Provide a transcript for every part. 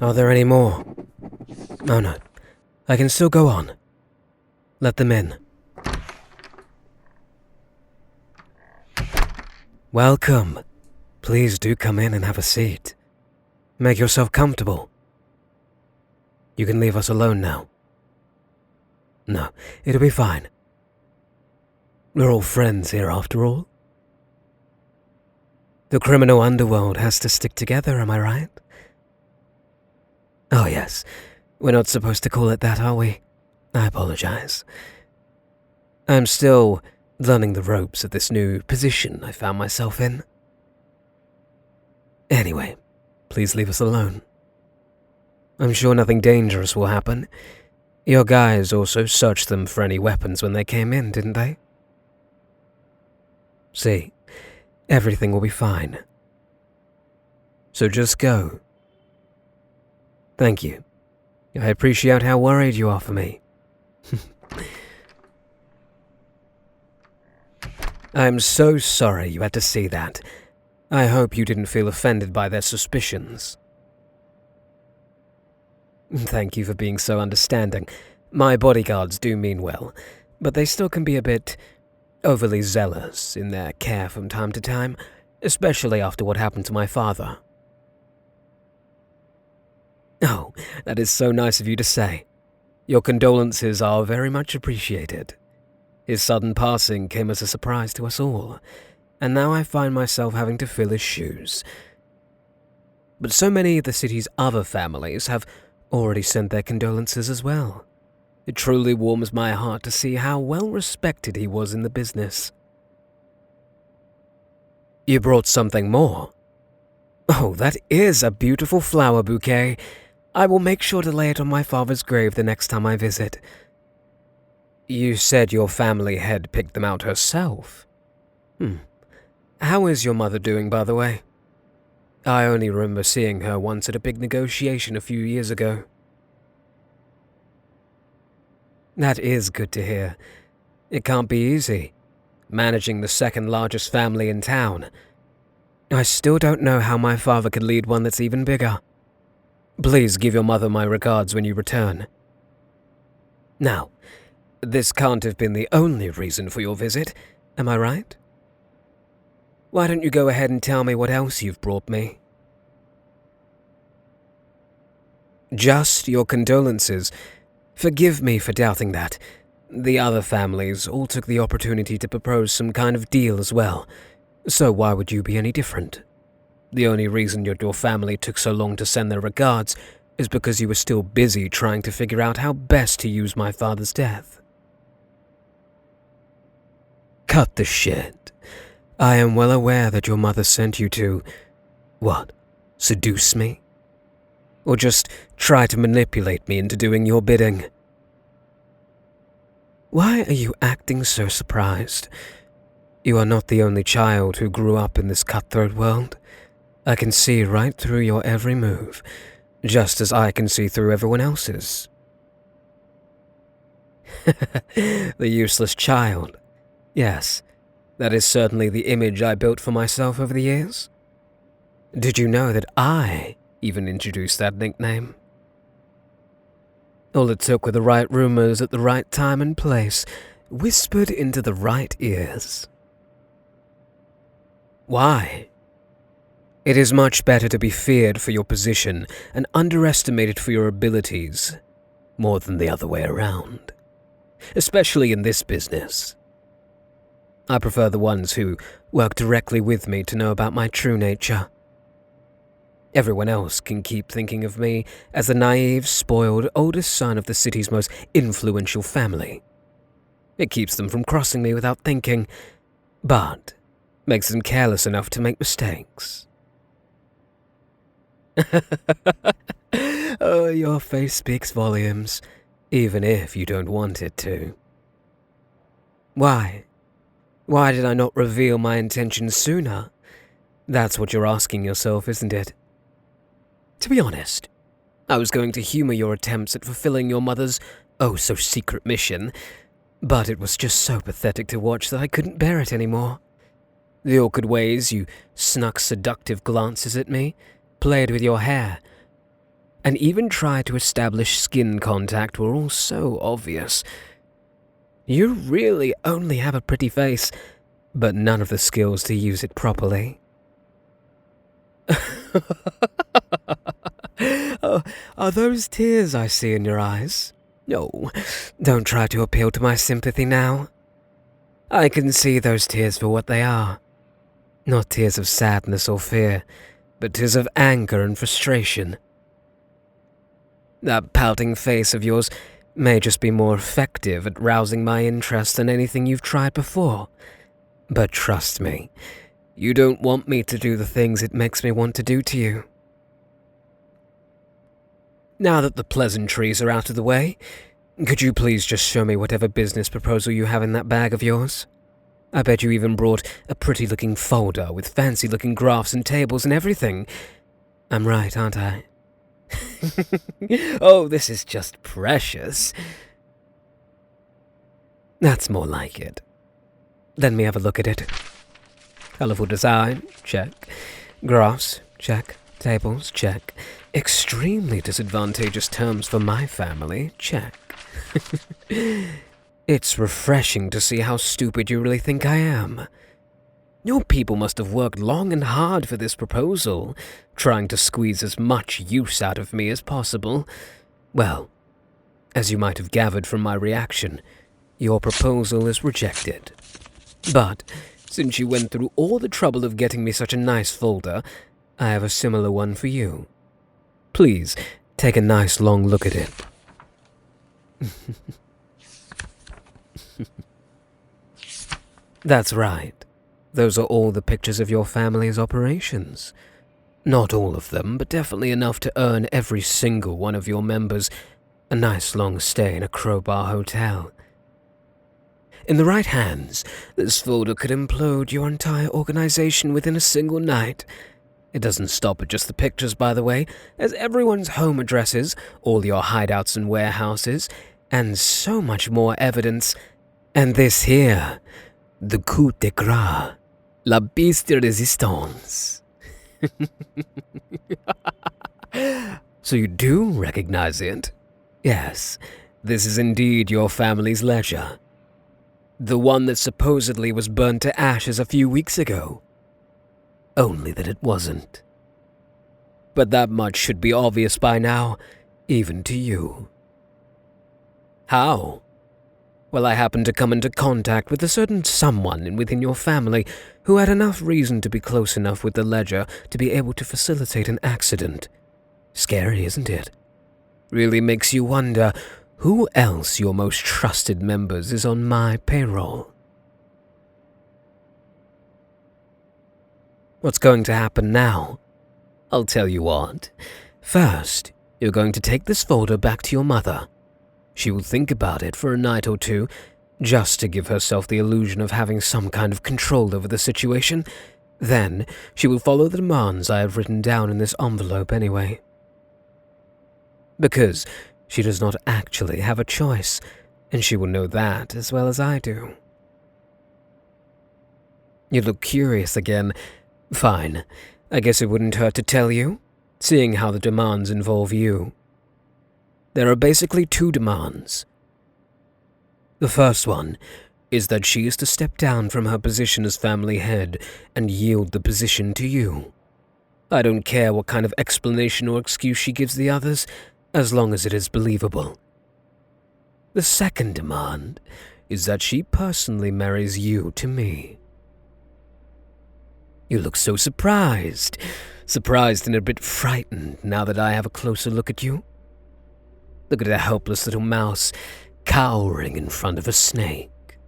Are there any more? Oh no, I can still go on. Let them in. Welcome. Please do come in and have a seat. Make yourself comfortable. You can leave us alone now. No, it'll be fine. We're all friends here after all. The criminal underworld has to stick together, am I right? Oh yes, we're not supposed to call it that, are we? I apologize. I'm still learning the ropes of this new position I found myself in. Anyway, please leave us alone. I'm sure nothing dangerous will happen. Your guys also searched them for any weapons when they came in, didn't they? See, everything will be fine. So just go. Thank you. I appreciate how worried you are for me. I'm so sorry you had to see that. I hope you didn't feel offended by their suspicions. Thank you for being so understanding. My bodyguards do mean well, but they still can be a bit overly zealous in their care from time to time, especially after what happened to my father. Oh, that is so nice of you to say. Your condolences are very much appreciated. His sudden passing came as a surprise to us all, and now I find myself having to fill his shoes. But so many of the city's other families have already sent their condolences as well. It truly warms my heart to see how well respected he was in the business. You brought something more? Oh, that is a beautiful flower bouquet. I will make sure to lay it on my father's grave the next time I visit. You said your family head picked them out herself. How is your mother doing, by the way? I only remember seeing her once at a big negotiation a few years ago. That is good to hear. It can't be easy, managing the second largest family in town. I still don't know how my father could lead one that's even bigger. Please give your mother my regards when you return. Now, this can't have been the only reason for your visit, am I right? Why don't you go ahead and tell me what else you've brought me? Just your condolences. Forgive me for doubting that. The other families all took the opportunity to propose some kind of deal as well, so why would you be any different? The only reason your family took so long to send their regards is because you were still busy trying to figure out how best to use my father's death. Cut the shit. I am well aware that your mother sent you to, what, seduce me? Or just try to manipulate me into doing your bidding? Why are you acting so surprised? You are not the only child who grew up in this cutthroat world. I can see right through your every move, just as I can see through everyone else's. The useless child. Yes, that is certainly the image I built for myself over the years. Did you know that I even introduced that nickname? All it took were the right rumors at the right time and place, whispered into the right ears. Why? It is much better to be feared for your position and underestimated for your abilities, more than the other way around. Especially in this business. I prefer the ones who work directly with me to know about my true nature. Everyone else can keep thinking of me as the naive, spoiled, oldest son of the city's most influential family. It keeps them from crossing me without thinking, but makes them careless enough to make mistakes. Oh, your face speaks volumes, even if you don't want it to. Why? Why did I not reveal my intentions sooner? That's what you're asking yourself, isn't it? To be honest, I was going to humor your attempts at fulfilling your mother's oh-so-secret mission, but it was just so pathetic to watch that I couldn't bear it anymore. The awkward ways you snuck seductive glances at me, played with your hair, and even tried to establish skin contact were all so obvious. You really only have a pretty face, but none of the skills to use it properly. Oh, are those tears I see in your eyes? No, don't try to appeal to my sympathy now. I can see those tears for what they are. Not tears of sadness or fear, but tears of anger and frustration. That pouting face of yours may just be more effective at rousing my interest than anything you've tried before. But trust me, you don't want me to do the things it makes me want to do to you. Now that the pleasantries are out of the way, could you please just show me whatever business proposal you have in that bag of yours? I bet you even brought a pretty-looking folder with fancy-looking graphs and tables and everything. I'm right, aren't I? Oh, this is just precious. That's more like it. Let me have a look at it. Colorful design, check. Graphs, check. Tables, check. Extremely disadvantageous terms for my family, check. It's refreshing to see how stupid you really think I am. Your people must have worked long and hard for this proposal, trying to squeeze as much use out of me as possible. Well, as you might have gathered from my reaction, your proposal is rejected. But since you went through all the trouble of getting me such a nice folder, I have a similar one for you. Please, take a nice long look at it. That's right. Those are all the pictures of your family's operations. Not all of them, but definitely enough to earn every single one of your members a nice long stay in a Crowbar hotel. In the right hands, this folder could implode your entire organization within a single night. It doesn't stop at just the pictures, by the way, as everyone's home addresses, all your hideouts and warehouses, and so much more evidence. And this here, the coup de grace, la pièce de résistance. So you do recognize it? Yes, this is indeed your family's ledger. The one that supposedly was burned to ashes a few weeks ago. Only that it wasn't. But that much should be obvious by now, even to you. How? Well, I happened to come into contact with a certain someone within your family who had enough reason to be close enough with the ledger to be able to facilitate an accident. Scary, isn't it? Really makes you wonder who else your most trusted members is on my payroll. What's going to happen now? I'll tell you what. First, you're going to take this folder back to your mother. She will think about it for a night or two, just to give herself the illusion of having some kind of control over the situation. Then, she will follow the demands I have written down in this envelope anyway. Because she does not actually have a choice, and she will know that as well as I do. You look curious again. Fine, I guess it wouldn't hurt to tell you, seeing how the demands involve you. There are basically two demands. The first one is that she is to step down from her position as family head and yield the position to you. I don't care what kind of explanation or excuse she gives the others, as long as it is believable. The second demand is that she personally marries you to me. You look so surprised and a bit frightened now that I have a closer look at you. Look at a helpless little mouse cowering in front of a snake.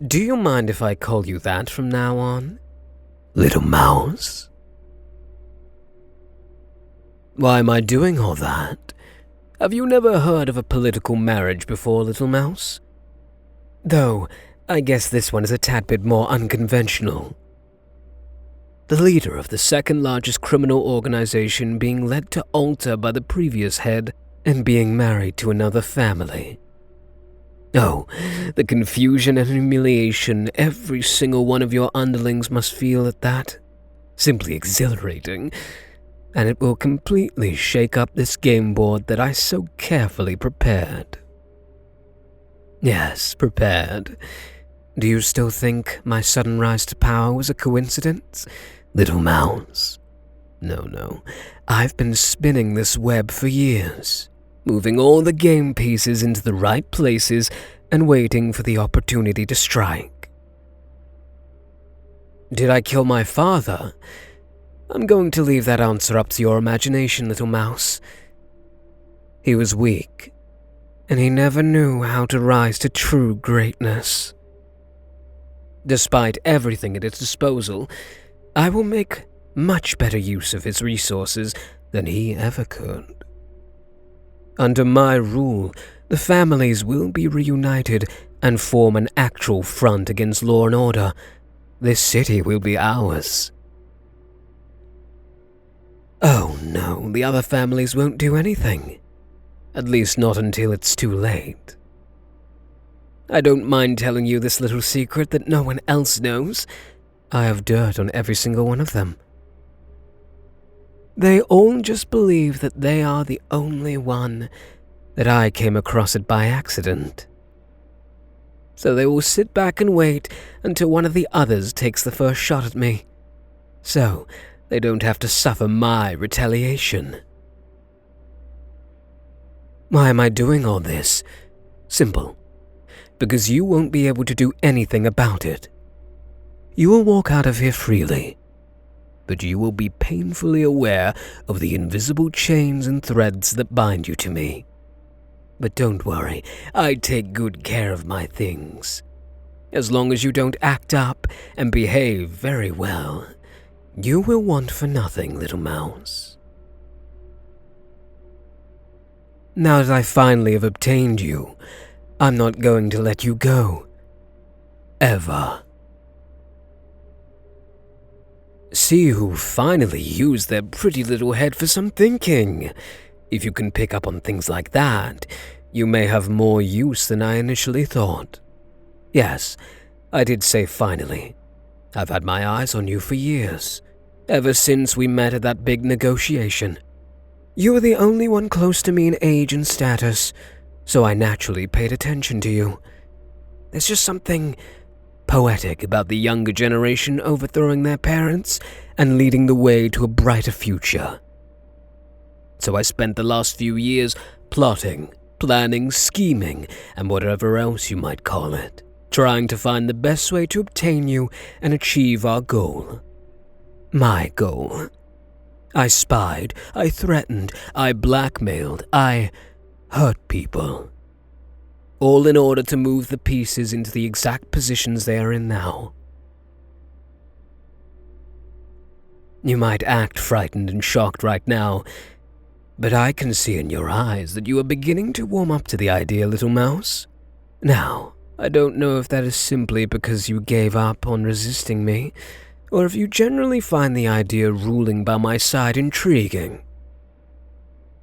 Do you mind if I call you that from now on? Little mouse? Why am I doing all that? Have you never heard of a political marriage before, little mouse? Though, I guess this one is a tad bit more unconventional. The leader of the second largest criminal organization being led to altar by the previous head and being married to another family. Oh, the confusion and humiliation every single one of your underlings must feel at that. Simply exhilarating. and it will completely shake up this game board that I so carefully prepared. Yes, prepared. Do you still think my sudden rise to power was a coincidence, little mouse? No. I've been spinning this web for years, moving all the game pieces into the right places and waiting for the opportunity to strike. Did I kill my father? I'm going to leave that answer up to your imagination, little mouse. He was weak, and he never knew how to rise to true greatness. Despite everything at his disposal, I will make much better use of his resources than he ever could. Under my rule, the families will be reunited and form an actual front against law and order. This city will be ours. Oh no, the other families won't do anything. At least not until it's too late. I don't mind telling you this little secret that no one else knows. I have dirt on every single one of them. They all just believe that they are the only one, that I came across it by accident. So they will sit back and wait until one of the others takes the first shot at me, so they don't have to suffer my retaliation. Why am I doing all this? Simple. Because you won't be able to do anything about it. You will walk out of here freely, but you will be painfully aware of the invisible chains and threads that bind you to me. But don't worry, I take good care of my things. As long as you don't act up and behave very well, you will want for nothing, little mouse. Now that I finally have obtained you, I'm not going to let you go. Ever. See who finally used their pretty little head for some thinking. If you can pick up on things like that, you may have more use than I initially thought. Yes, I did say finally. I've had my eyes on you for years, ever since we met at that big negotiation. You were the only one close to me in age and status, so I naturally paid attention to you. There's just something poetic about the younger generation overthrowing their parents and leading the way to a brighter future. So I spent the last few years plotting, planning, scheming, and whatever else you might call it, trying to find the best way to obtain you and achieve our goal. My goal. I spied, I threatened, I blackmailed, I hurt people. All in order to move the pieces into the exact positions they are in now. You might act frightened and shocked right now, but I can see in your eyes that you are beginning to warm up to the idea, little mouse. Now, I don't know if that is simply because you gave up on resisting me, or if you generally find the idea ruling by my side intriguing.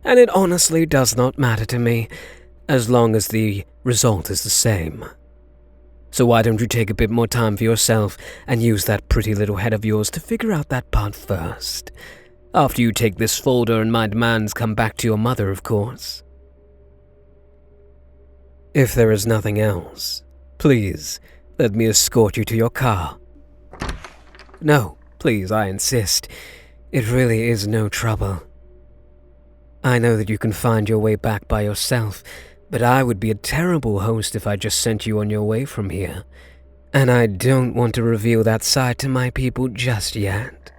And it honestly does not matter to me, as long as the result is the same. So why don't you take a bit more time for yourself and use that pretty little head of yours to figure out that part first. After you take this folder and my demands come back to your mother, of course. If there is nothing else, please let me escort you to your car. No, please, I insist. It really is no trouble. I know that you can find your way back by yourself, but I would be a terrible host if I just sent you on your way from here. And I don't want to reveal that side to my people just yet.